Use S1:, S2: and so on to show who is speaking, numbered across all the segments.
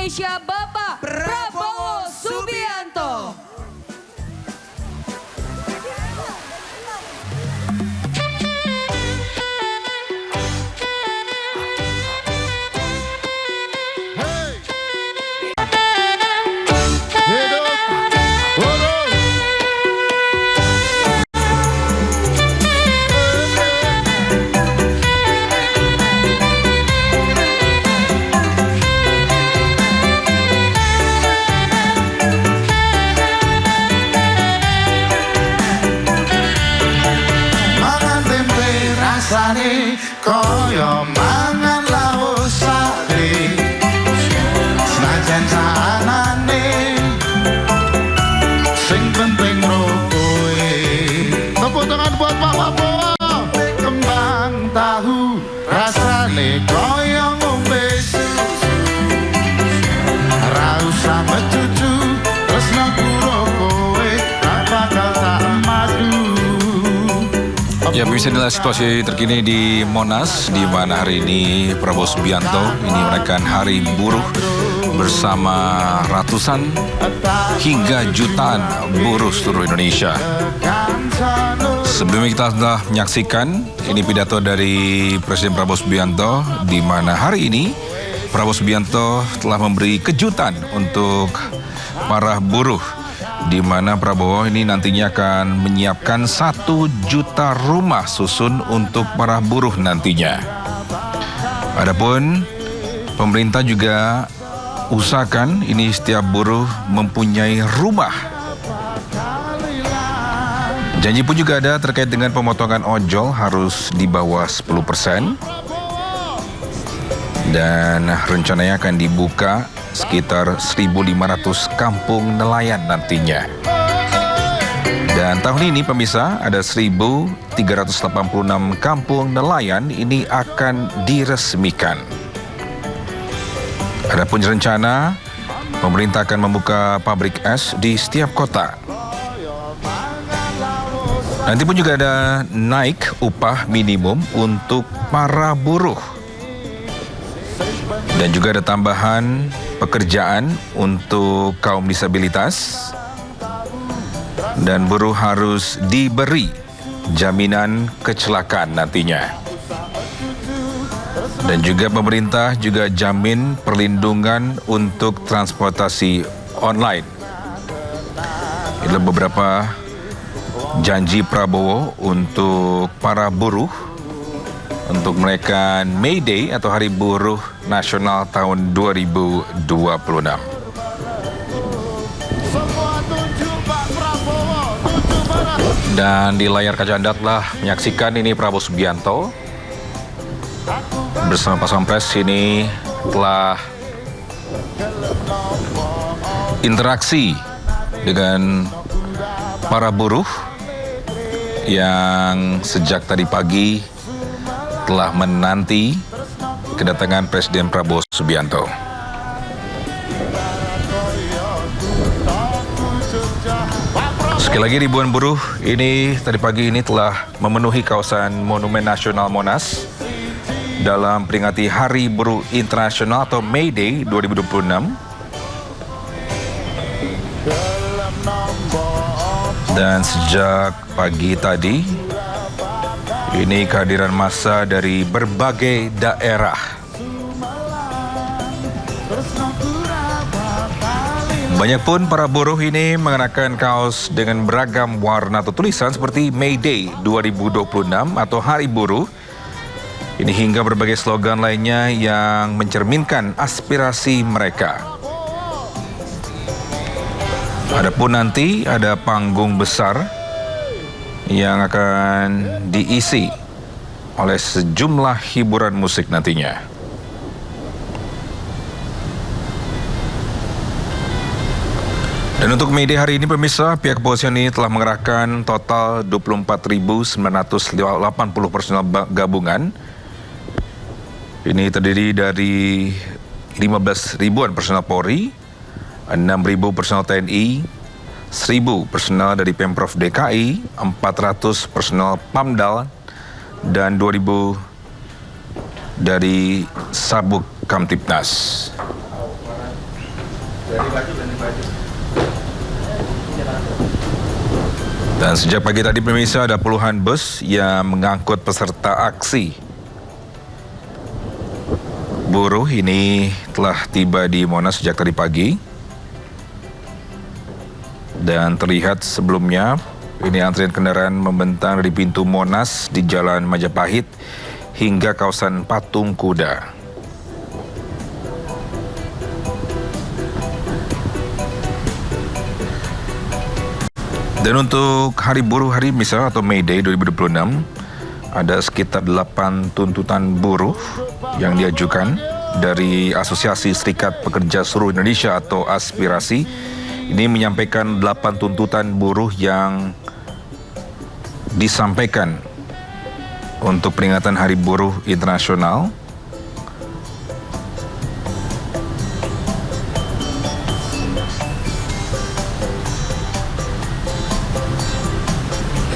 S1: Indonesia Bapak Prabowo Subianto.
S2: Koyo mangan laos sate senajan saanane sing penting rokoe. Tepuk tangan buat Pak Prabowo. Kembang tahu rasane koyo ngombe susu, ra usah mecucu tresno rokoe bakal tak madu.
S3: Ya, bisa inilah situasi terkini di Monas, di mana hari ini Prabowo Subianto ini merayakan Hari Buruh bersama ratusan hingga jutaan buruh seluruh Indonesia. Sebelumnya kita sudah menyaksikan ini pidato dari Presiden Prabowo Subianto, di mana hari ini Prabowo Subianto telah memberi kejutan untuk para buruh, di mana Prabowo ini nantinya akan menyiapkan 1 juta rumah susun untuk para buruh nantinya. Adapun pemerintah juga usahakan ini setiap buruh mempunyai rumah. Janji pun juga ada terkait dengan pemotongan ojol harus di bawah 10%. Dan rencananya akan dibuka sekitar 1.500 kampung nelayan nantinya. Dan tahun ini pemirsa ada 1.386 kampung nelayan ini akan diresmikan. Adapun rencana pemerintah akan membuka pabrik es di setiap kota. Nanti pun juga ada naik upah minimum untuk para buruh. Dan juga ada tambahan pekerjaan untuk kaum disabilitas, dan buruh harus diberi jaminan kecelakaan nantinya. Dan juga pemerintah juga jamin perlindungan untuk transportasi online. Inilah beberapa janji Prabowo untuk para buruh untuk merayakan May Day atau Hari Buruh Nasional tahun 2026. Dan di layar kaca Anda telah menyaksikan ini Prabowo Subianto bersama Pas Pampres ini telah interaksi dengan para buruh yang sejak tadi pagi telah menanti kedatangan Presiden Prabowo Subianto. Sekali lagi ribuan buruh ini tadi pagi ini telah memenuhi kawasan Monumen Nasional Monas dalam peringati Hari Buruh Internasional atau May Day 2026. Dan sejak pagi tadi ini kehadiran massa dari berbagai daerah. Banyak pun para buruh ini mengenakan kaos dengan beragam warna atau tulisan seperti May Day 2026 atau Hari Buruh. Ini hingga berbagai slogan lainnya yang mencerminkan aspirasi mereka. Adapun nanti ada panggung besar yang akan diisi oleh sejumlah hiburan musik nantinya. Dan untuk May Day hari ini pemirsa, pihak kepolisian ini telah mengerahkan total 24.980 personel gabungan. Ini terdiri dari 15 ribuan personel Polri, 6.000 personel TNI, 1.000 personel dari Pemprov DKI, 400 personel Pamdal, dan 2.000 dari Sabuk Kamtipnas. Dan sejak pagi tadi pemirsa ada puluhan bus yang mengangkut peserta aksi buruh ini telah tiba di Monas sejak tadi pagi. Dan terlihat sebelumnya ini antrian kendaraan membentang dari pintu Monas di Jalan Majapahit hingga kawasan Patung Kuda. Dan untuk Hari Buruh hari misal atau May Day 2026, ada sekitar 8 tuntutan buruh yang diajukan dari Asosiasi Serikat Pekerja Seluruh Indonesia atau Aspirasi. Ini menyampaikan 8 tuntutan buruh yang disampaikan untuk peringatan Hari Buruh Internasional.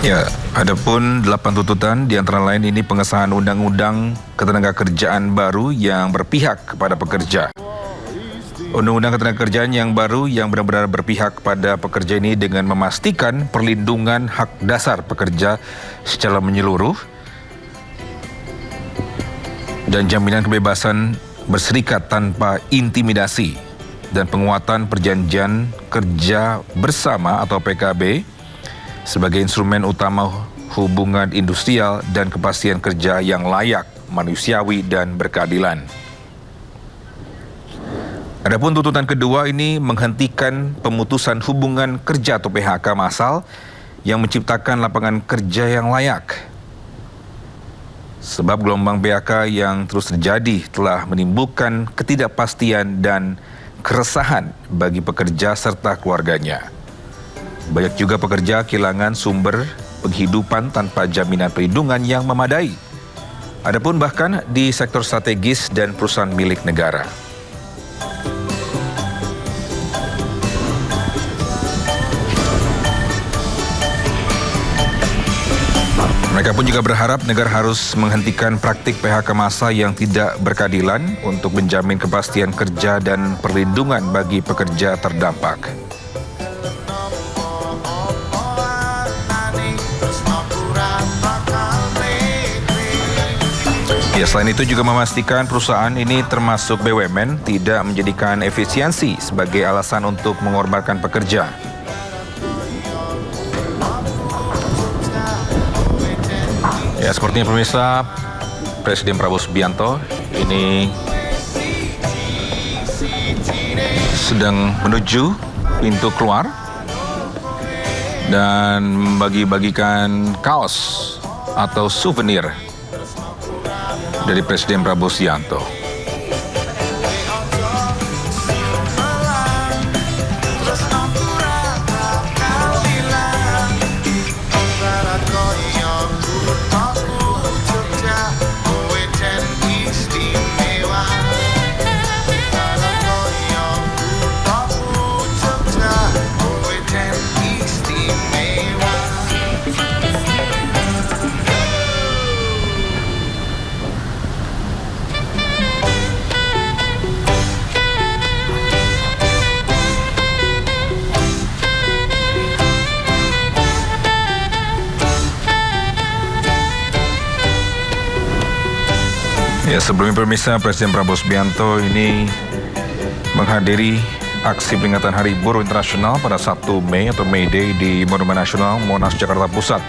S3: Ya, adapun 8 tuntutan di antara lain ini pengesahan Undang-Undang Ketenagakerjaan baru yang berpihak kepada pekerja. Undang-Undang Ketenagakerjaan yang baru yang benar-benar berpihak kepada pekerja ini dengan memastikan perlindungan hak dasar pekerja secara menyeluruh dan jaminan kebebasan berserikat tanpa intimidasi dan penguatan perjanjian kerja bersama atau PKB sebagai instrumen utama hubungan industrial dan kepastian kerja yang layak, manusiawi dan berkeadilan. Adapun tuntutan kedua ini menghentikan pemutusan hubungan kerja atau PHK massal yang menciptakan lapangan kerja yang layak. Sebab gelombang PHK yang terus terjadi telah menimbulkan ketidakpastian dan keresahan bagi pekerja serta keluarganya. Banyak juga pekerja kehilangan sumber penghidupan tanpa jaminan perlindungan yang memadai. Adapun bahkan di sektor strategis dan perusahaan milik negara. Mereka pun juga berharap negara harus menghentikan praktik PHK massal yang tidak berkeadilan untuk menjamin kepastian kerja dan perlindungan bagi pekerja terdampak. Ya, selain itu juga memastikan perusahaan ini termasuk BUMN tidak menjadikan efisiensi sebagai alasan untuk mengorbankan pekerja. Ya, sepertinya pemirsa, Presiden Prabowo Subianto ini sedang menuju pintu keluar dan membagi-bagikan kaos atau souvenir dari Presiden Prabowo Subianto. Ya, sebelumnya pemirsa, Presiden Prabowo Subianto ini menghadiri aksi peringatan Hari Buruh Internasional pada 1 Mei atau May Day di Monumen Nasional Monas, Jakarta Pusat.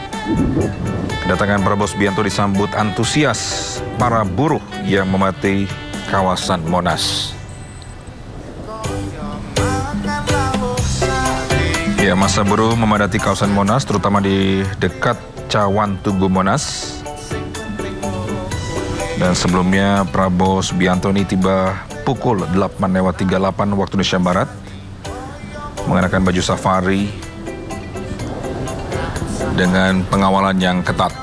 S3: Kedatangan Prabowo Subianto disambut antusias para buruh yang memadati kawasan Monas. Ya, masa buruh memadati kawasan Monas, terutama di dekat Cawan Tugu Monas. Dan sebelumnya Prabowo Subianto ini tiba pukul 8:38 waktu Indonesia Barat mengenakan baju safari dengan pengawalan yang ketat.